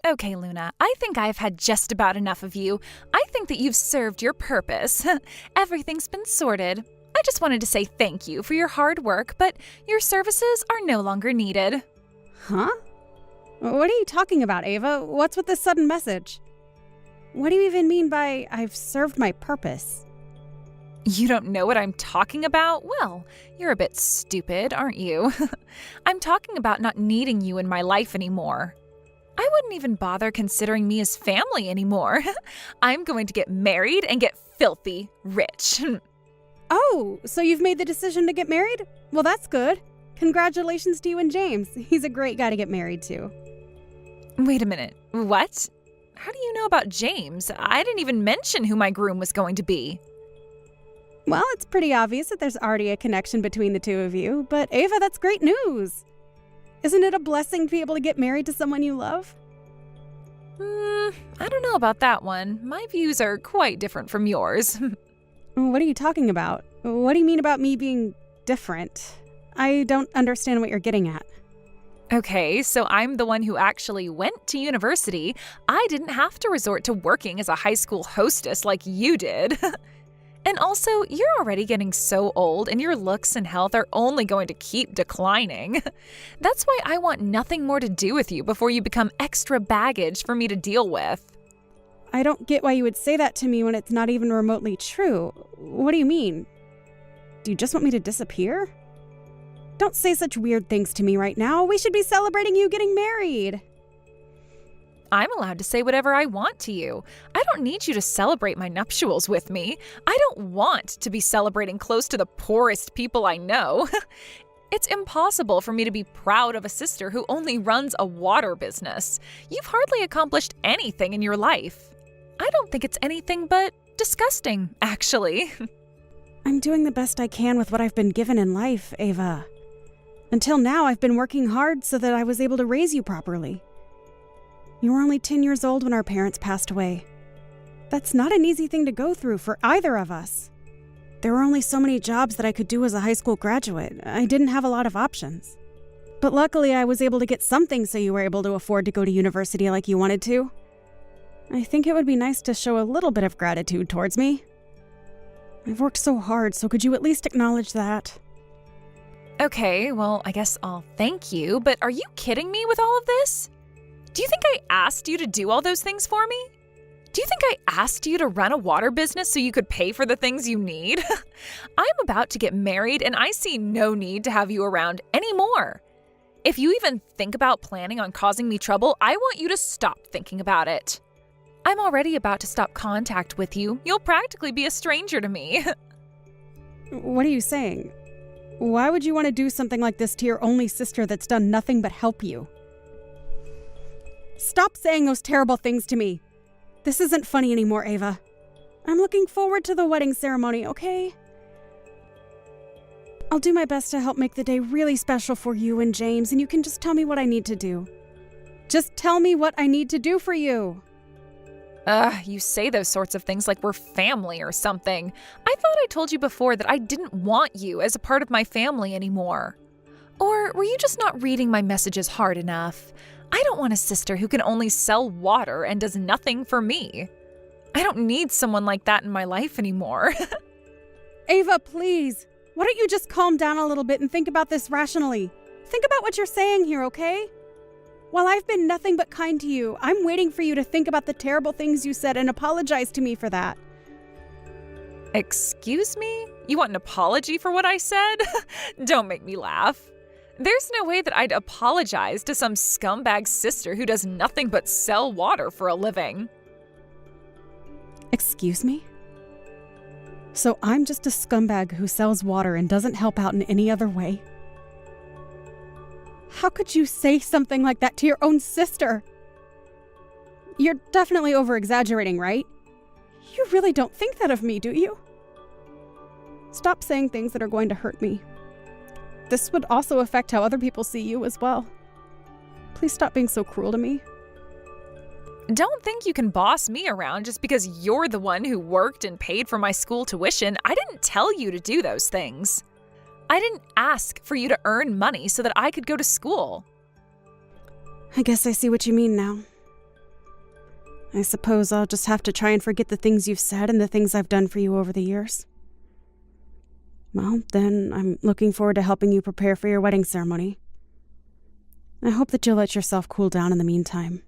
Okay, Luna, I think I've had just about enough of you. I think that you've served your purpose. Everything's been sorted. I just wanted to say thank you for your hard work, but your services are no longer needed. Huh? What are you talking about, Ava? What's with this sudden message? What do you even mean by I've served my purpose? You don't know what I'm talking about? Well, you're a bit stupid, aren't you? I'm talking about not needing you in my life anymore. I wouldn't even bother considering me as family anymore. I'm going to get married and get filthy rich. Oh, so you've made the decision to get married? Well, that's good. Congratulations to you and James. He's a great guy to get married to. Wait a minute. What? How do you know about James? I didn't even mention who my groom was going to be. Well, it's pretty obvious that there's already a connection between the two of you, but Ava, that's great news. Isn't it a blessing to be able to get married to someone you love? I don't know about that one. My views are quite different from yours. What are you talking about? What do you mean about me being different? I don't understand what you're getting at. Okay, so I'm the one who actually went to university. I didn't have to resort to working as a high school hostess like you did. And also, you're already getting so old and your looks and health are only going to keep declining. That's why I want nothing more to do with you before you become extra baggage for me to deal with. I don't get why you would say that to me when it's not even remotely true. What do you mean? Do you just want me to disappear? Don't say such weird things to me right now. We should be celebrating you getting married. I'm allowed to say whatever I want to you. I don't need you to celebrate my nuptials with me. I don't want to be celebrating close to the poorest people I know. It's impossible for me to be proud of a sister who only runs a water business. You've hardly accomplished anything in your life. I don't think it's anything but disgusting, actually. I'm doing the best I can with what I've been given in life, Ava. Until now, I've been working hard so that I was able to raise you properly. You were only 10 years old when our parents passed away. That's not an easy thing to go through for either of us. There were only so many jobs that I could do as a high school graduate. I didn't have a lot of options. But luckily, I was able to get something so you were able to afford to go to university like you wanted to. I think it would be nice to show a little bit of gratitude towards me. I've worked so hard, so could you at least acknowledge that? Okay, well, I guess I'll thank you, but are you kidding me with all of this? Do you think I asked you to do all those things for me? Do you think I asked you to run a water business so you could pay for the things you need? I'm about to get married and I see no need to have you around anymore. If you even think about planning on causing me trouble, I want you to stop thinking about it. I'm already about to stop contact with you. You'll practically be a stranger to me. What are you saying? Why would you want to do something like this to your only sister that's done nothing but help you? Stop saying those terrible things to me. This isn't funny anymore, Ava. I'm looking forward to the wedding ceremony, okay? I'll do my best to help make the day really special for you and James, and you can just tell me what I need to do. Just tell me what I need to do for you. You say those sorts of things like we're family or something. I thought I told you before that I didn't want you as a part of my family anymore. Or were you just not reading my messages hard enough? I don't want a sister who can only sell water and does nothing for me. I don't need someone like that in my life anymore. Ava, please. Why don't you just calm down a little bit and think about this rationally? Think about what you're saying here, okay? While I've been nothing but kind to you, I'm waiting for you to think about the terrible things you said and apologize to me for that. Excuse me? You want an apology for what I said? Don't make me laugh. There's no way that I'd apologize to some scumbag sister who does nothing but sell water for a living. Excuse me? So I'm just a scumbag who sells water and doesn't help out in any other way? How could you say something like that to your own sister? You're definitely over-exaggerating, right? You really don't think that of me, do you? Stop saying things that are going to hurt me. This would also affect how other people see you as well. Please stop being so cruel to me. Don't think you can boss me around just because you're the one who worked and paid for my school tuition. I didn't tell you to do those things. I didn't ask for you to earn money so that I could go to school. I guess I see what you mean now. I suppose I'll just have to try and forget the things you've said and the things I've done for you over the years. Well, then I'm looking forward to helping you prepare for your wedding ceremony. I hope that you'll let yourself cool down in the meantime.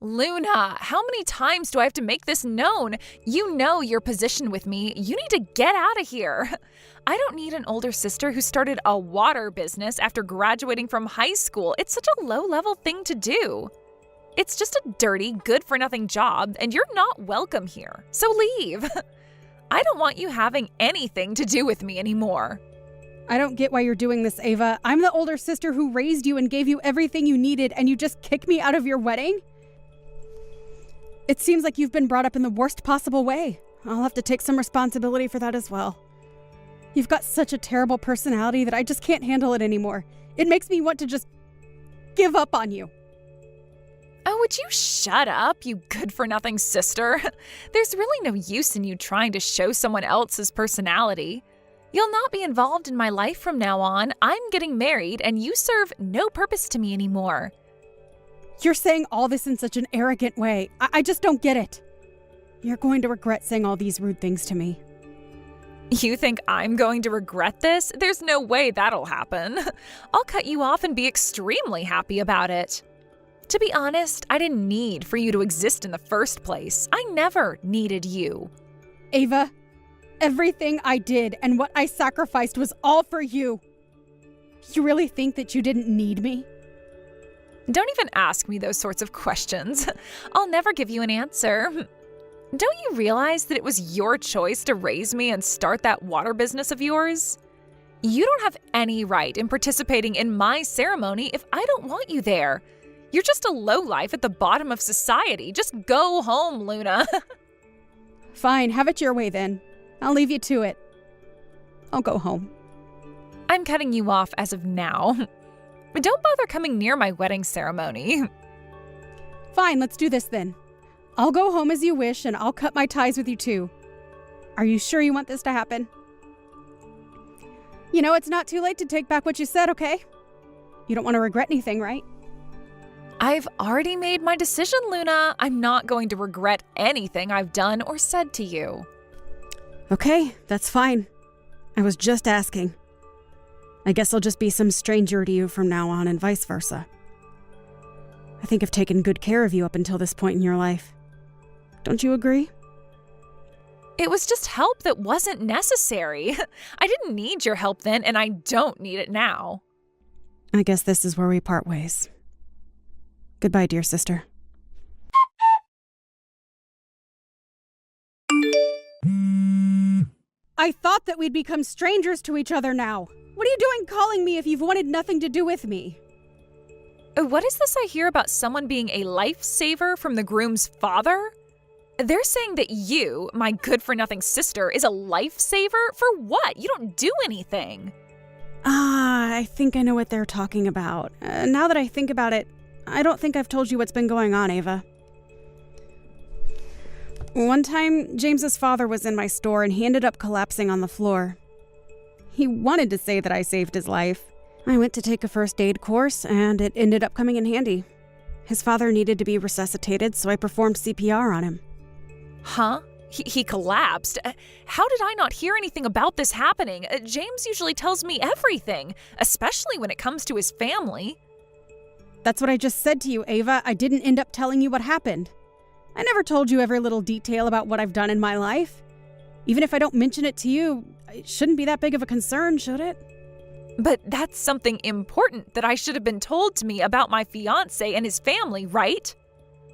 Luna, how many times do I have to make this known? You know your position with me. You need to get out of here. I don't need an older sister who started a water business after graduating from high school. It's such a low-level thing to do. It's just a dirty, good-for-nothing job, and you're not welcome here. So leave. I don't want you having anything to do with me anymore. I don't get why you're doing this, Ava. I'm the older sister who raised you and gave you everything you needed, and you just kick me out of your wedding? It seems like you've been brought up in the worst possible way. I'll have to take some responsibility for that as well. You've got such a terrible personality that I just can't handle it anymore. It makes me want to just give up on you. Oh, would you shut up, you good-for-nothing sister? There's really no use in you trying to show someone else's personality. You'll not be involved in my life from now on. I'm getting married, and you serve no purpose to me anymore. You're saying all this in such an arrogant way. I just don't get it. You're going to regret saying all these rude things to me. You think I'm going to regret this? There's no way that'll happen. I'll cut you off and be extremely happy about it. To be honest, I didn't need for you to exist in the first place. I never needed you. Ava, everything I did and what I sacrificed was all for you. You really think that you didn't need me? Don't even ask me those sorts of questions. I'll never give you an answer. Don't you realize that it was your choice to raise me and start that water business of yours? You don't have any right in participating in my ceremony if I don't want you there. You're just a lowlife at the bottom of society. Just go home, Luna. Fine, have it your way then. I'll leave you to it. I'll go home. I'm cutting you off as of now. But don't bother coming near my wedding ceremony. Fine, let's do this then. I'll go home as you wish, and I'll cut my ties with you too. Are you sure you want this to happen? You know, it's not too late to take back what you said, okay? You don't want to regret anything, right? I've already made my decision, Luna. I'm not going to regret anything I've done or said to you. Okay, that's fine. I was just asking. I guess I'll just be some stranger to you from now on and vice versa. I think I've taken good care of you up until this point in your life. Don't you agree? It was just help that wasn't necessary. I didn't need your help then, and I don't need it now. I guess this is where we part ways. Goodbye, dear sister. I thought that we'd become strangers to each other now. What are you doing calling me if you've wanted nothing to do with me? What is this I hear about someone being a lifesaver from the groom's father? They're saying that you, my good-for-nothing sister, is a lifesaver? For what? You don't do anything. I think I know what they're talking about. Now that I think about it, I don't think I've told you what's been going on, Ava. One time, James's father was in my store and he ended up collapsing on the floor. He wanted to say that I saved his life. I went to take a first aid course and it ended up coming in handy. His father needed to be resuscitated, so I performed CPR on him. Huh? He collapsed? How did I not hear anything about this happening? James usually tells me everything, especially when it comes to his family. That's what I just said to you, Ava. I didn't end up telling you what happened. I never told you every little detail about what I've done in my life. Even if I don't mention it to you, it shouldn't be that big of a concern, should it? But that's something important that I should have been told to me about my fiancé and his family, right?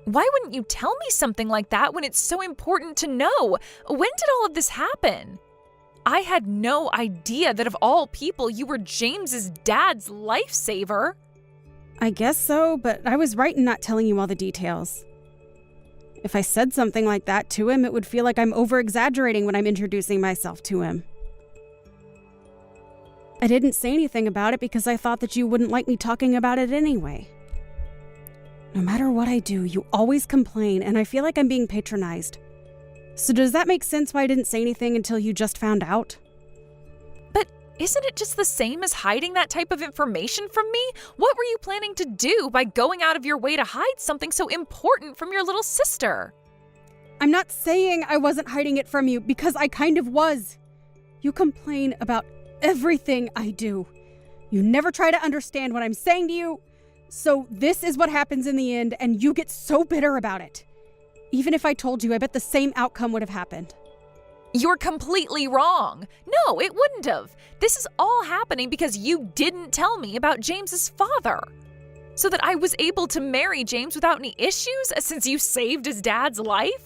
Why wouldn't you tell me something like that when it's so important to know? When did all of this happen? I had no idea that of all people you were James's dad's lifesaver. I guess so, but I was right in not telling you all the details. If I said something like that to him, it would feel like I'm over-exaggerating when I'm introducing myself to him. I didn't say anything about it because I thought that you wouldn't like me talking about it anyway. No matter what I do, you always complain, and I feel like I'm being patronized. So does that make sense why I didn't say anything until you just found out? But Isn't it just the same as hiding that type of information from me? What were you planning to do by going out of your way to hide something so important from your little sister? I'm not saying I wasn't hiding it from you, because I kind of was. You complain about everything I do. You never try to understand what I'm saying to you. So this is what happens in the end, and you get so bitter about it. Even if I told you, I bet the same outcome would have happened. You're completely wrong. No, it wouldn't have. This is all happening because you didn't tell me about James's father. So that I was able to marry James without any issues since you saved his dad's life?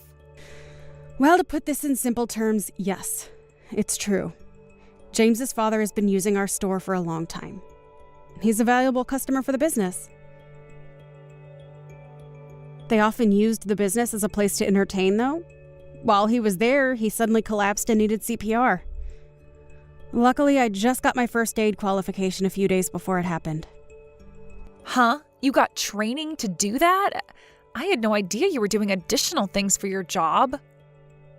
Well, to put this in simple terms, yes, it's true. James's father has been using our store for a long time. He's a valuable customer for the business. They often used the business as a place to entertain, though. While he was there, he suddenly collapsed and needed CPR. Luckily, I just got my first aid qualification a few days before it happened. Huh? You got training to do that? I had no idea you were doing additional things for your job.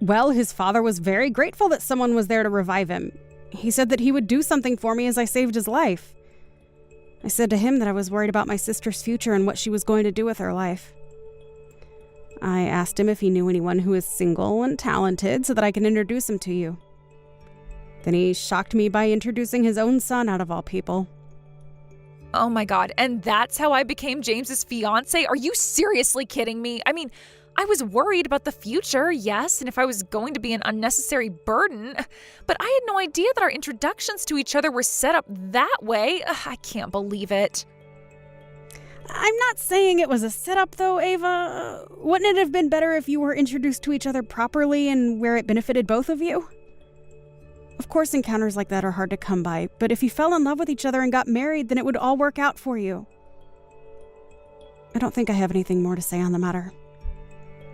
Well, his father was very grateful that someone was there to revive him. He said that he would do something for me as I saved his life. I said to him that I was worried about my sister's future and what she was going to do with her life. I asked him if he knew anyone who is single and talented so that I can introduce him to you. Then he shocked me by introducing his own son, out of all people. Oh my God, and that's how I became James's fiance? Are you seriously kidding me? I mean, I was worried about the future, yes, and if I was going to be an unnecessary burden, but I had no idea that our introductions to each other were set up that way. I can't believe it. I'm not saying it was a setup, though, Ava. Wouldn't it have been better if you were introduced to each other properly and where it benefited both of you? Of course, encounters like that are hard to come by, but if you fell in love with each other and got married, then it would all work out for you. I don't think I have anything more to say on the matter.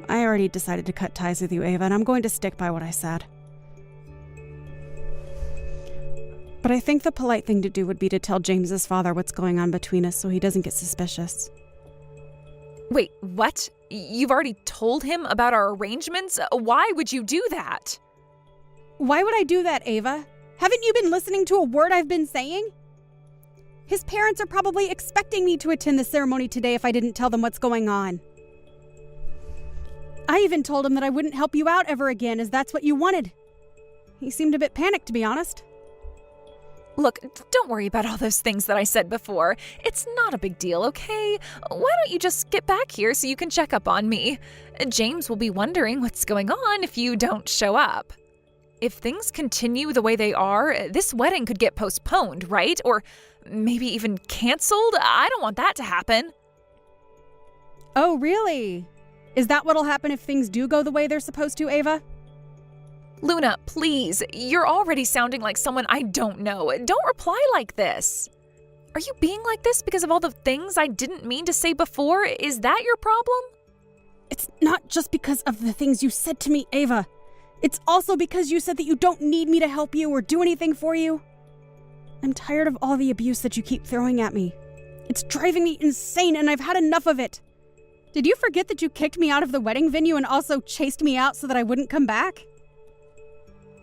I already decided to cut ties with you, Ava, and I'm going to stick by what I said. But I think the polite thing to do would be to tell James's father what's going on between us so he doesn't get suspicious. Wait, what? You've already told him about our arrangements? Why would you do that? Why would I do that, Ava? Haven't you been listening to a word I've been saying? His parents are probably expecting me to attend the ceremony today if I didn't tell them what's going on. I even told him that I wouldn't help you out ever again, as that's what you wanted. He seemed a bit panicked, to be honest. Look, don't worry about all those things that I said before. It's not a big deal, okay? Why don't you just get back here so you can check up on me? James will be wondering what's going on if you don't show up. If things continue the way they are, this wedding could get postponed, right? Or maybe even canceled? I don't want that to happen. Oh, really? Is that what'll happen if things do go the way they're supposed to, Ava? Luna, please. You're already sounding like someone I don't know. Don't reply like this. Are you being like this because of all the things I didn't mean to say before? Is that your problem? It's not just because of the things you said to me, Ava. It's also because you said that you don't need me to help you or do anything for you. I'm tired of all the abuse that you keep throwing at me. It's driving me insane, and I've had enough of it. Did you forget that you kicked me out of the wedding venue and also chased me out so that I wouldn't come back?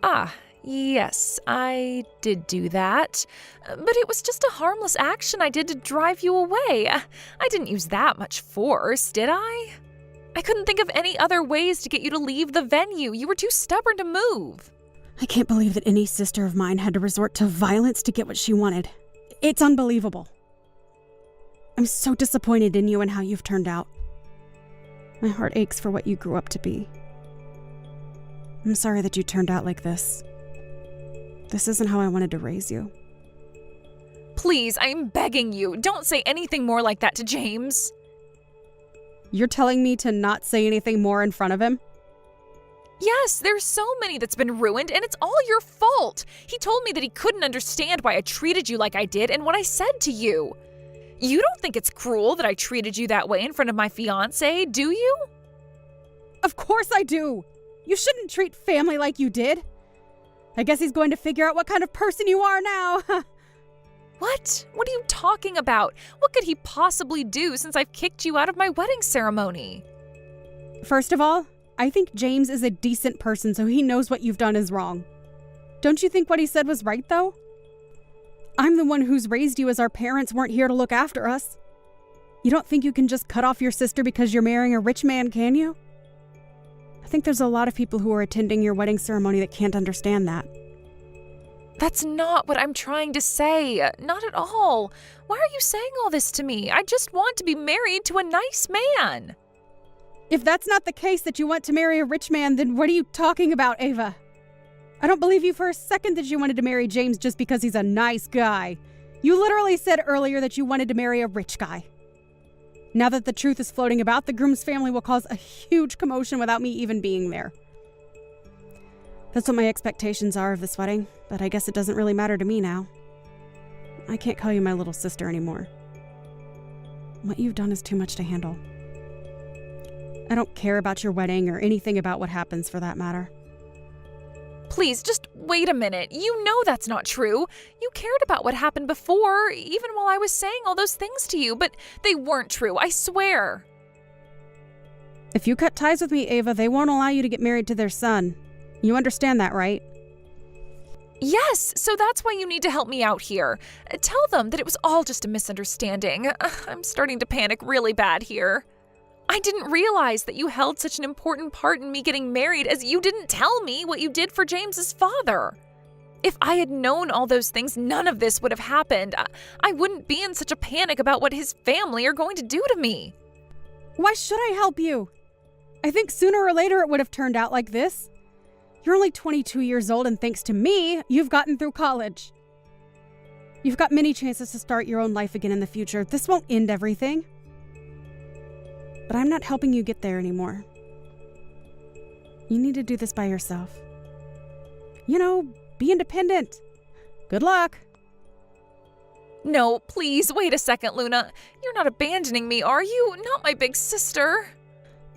Ah, yes, I did do that. But it was just a harmless action I did to drive you away. I didn't use that much force, did I? I couldn't think of any other ways to get you to leave the venue. You were too stubborn to move. I can't believe that any sister of mine had to resort to violence to get what she wanted. It's unbelievable. I'm so disappointed in you and how you've turned out. My heart aches for what you grew up to be. I'm sorry that you turned out like this. This isn't how I wanted to raise you. Please, I'm begging you, don't say anything more like that to James. You're telling me to not say anything more in front of him? Yes, there's so many that's been ruined, and it's all your fault. He told me that he couldn't understand why I treated you like I did and what I said to you. You don't think it's cruel that I treated you that way in front of my fiancé, do you? Of course I do. You shouldn't treat family like you did. I guess he's going to figure out what kind of person you are now. What? What are you talking about? What could he possibly do since I've kicked you out of my wedding ceremony? First of all, I think James is a decent person, so he knows what you've done is wrong. Don't you think what he said was right, though? I'm the one who's raised you as our parents weren't here to look after us. You don't think you can just cut off your sister because you're marrying a rich man, can you? I think there's a lot of people who are attending your wedding ceremony that can't understand that. That's not what I'm trying to say. Not at all. Why are you saying all this to me? I just want to be married to a nice man. If that's not the case that you want to marry a rich man, then what are you talking about, Ava? I don't believe you for a second that you wanted to marry James just because he's a nice guy. You literally said earlier that you wanted to marry a rich guy. Now that the truth is floating about, the groom's family will cause a huge commotion without me even being there. That's what my expectations are of this wedding, but I guess it doesn't really matter to me now. I can't call you my little sister anymore. What you've done is too much to handle. I don't care about your wedding or anything about what happens for that matter. Please, just wait a minute. You know that's not true. You cared about what happened before, even while I was saying all those things to you, but they weren't true, I swear. If you cut ties with me, Ava, they won't allow you to get married to their son. You understand that, right? Yes, so that's why you need to help me out here. Tell them that it was all just a misunderstanding. I'm starting to panic really bad here. I didn't realize that you held such an important part in me getting married, as you didn't tell me what you did for James's father. If I had known all those things, none of this would have happened. I wouldn't be in such a panic about what his family are going to do to me. Why should I help you? I think sooner or later it would have turned out like this. You're only 22 years old, and thanks to me, you've gotten through college. You've got many chances to start your own life again in the future. This won't end everything. But I'm not helping you get there anymore. You need to do this by yourself. You know, be independent. Good luck. No, please, wait a second, Luna. You're not abandoning me, are you? Not my big sister.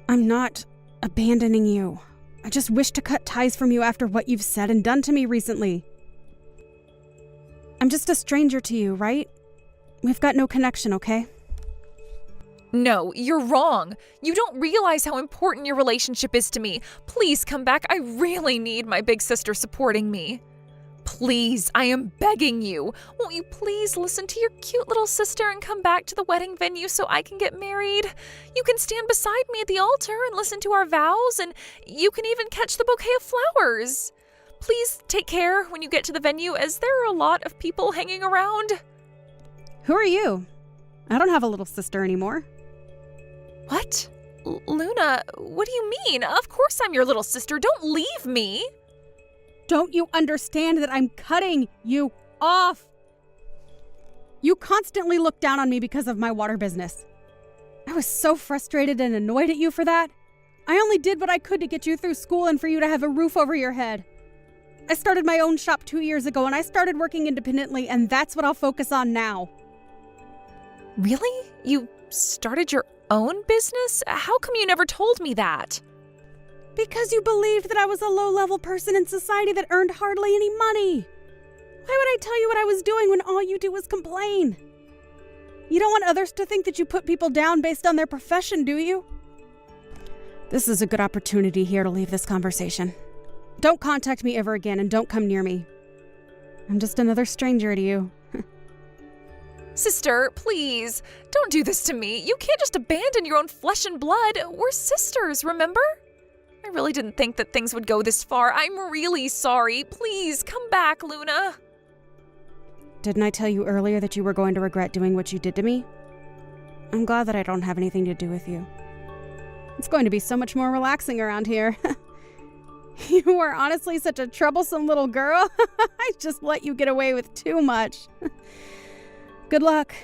I'm not abandoning you. I just wish to cut ties from you after what you've said and done to me recently. I'm just a stranger to you, right? We've got no connection, okay? No, you're wrong. You don't realize how important your relationship is to me. Please come back. I really need my big sister supporting me. Please, I am begging you. Won't you please listen to your cute little sister and come back to the wedding venue so I can get married? You can stand beside me at the altar and listen to our vows, and you can even catch the bouquet of flowers. Please take care when you get to the venue, as there are a lot of people hanging around. Who are you? I don't have a little sister anymore. What? Luna, what do you mean? Of course I'm your little sister. Don't leave me. Don't you understand that I'm cutting you off? You constantly look down on me because of my water business. I was so frustrated and annoyed at you for that. I only did what I could to get you through school and for you to have a roof over your head. I started my own shop 2 years ago, and I started working independently, and that's what I'll focus on now. Really? You started your own business? How come you never told me that? Because you believed that I was a low-level person in society that earned hardly any money. Why would I tell you what I was doing when all you do is complain? You don't want others to think that you put people down based on their profession, do you? This is a good opportunity here to leave this conversation. Don't contact me ever again, and don't come near me. I'm just another stranger to you. Sister, please, don't do this to me. You can't just abandon your own flesh and blood. We're sisters, remember? I really didn't think that things would go this far. I'm really sorry. Please, come back, Luna. Didn't I tell you earlier that you were going to regret doing what you did to me? I'm glad that I don't have anything to do with you. It's going to be so much more relaxing around here. You are honestly such a troublesome little girl. I just let you get away with too much. Good luck.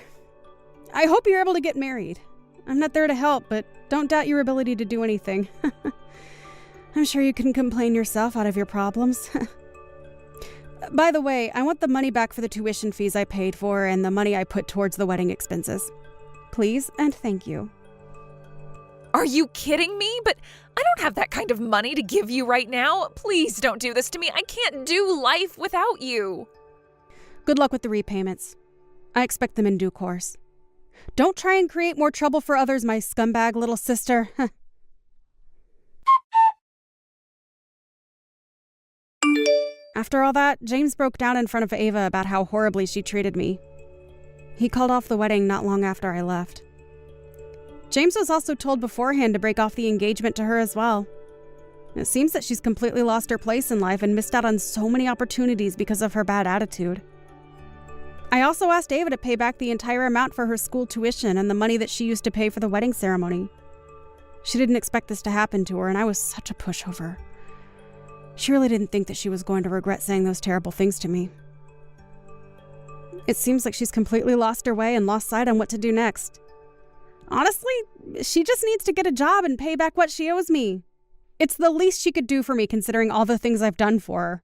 I hope you're able to get married. I'm not there to help, but don't doubt your ability to do anything. I'm sure you can complain yourself out of your problems. By the way, I want the money back for the tuition fees I paid for and the money I put towards the wedding expenses. Please and thank you. Are you kidding me? But I don't have that kind of money to give you right now. Please don't do this to me. I can't do life without you. Good luck with the repayments. I expect them in due course. Don't try and create more trouble for others, my scumbag little sister. After all that, James broke down in front of Ava about how horribly she treated me. He called off the wedding not long after I left. James was also told beforehand to break off the engagement to her as well. It seems that she's completely lost her place in life and missed out on so many opportunities because of her bad attitude. I also asked Ava to pay back the entire amount for her school tuition and the money that she used to pay for the wedding ceremony. She didn't expect this to happen to her, and I was such a pushover. She really didn't think that she was going to regret saying those terrible things to me. It seems like she's completely lost her way and lost sight on what to do next. Honestly, she just needs to get a job and pay back what she owes me. It's the least she could do for me considering all the things I've done for her.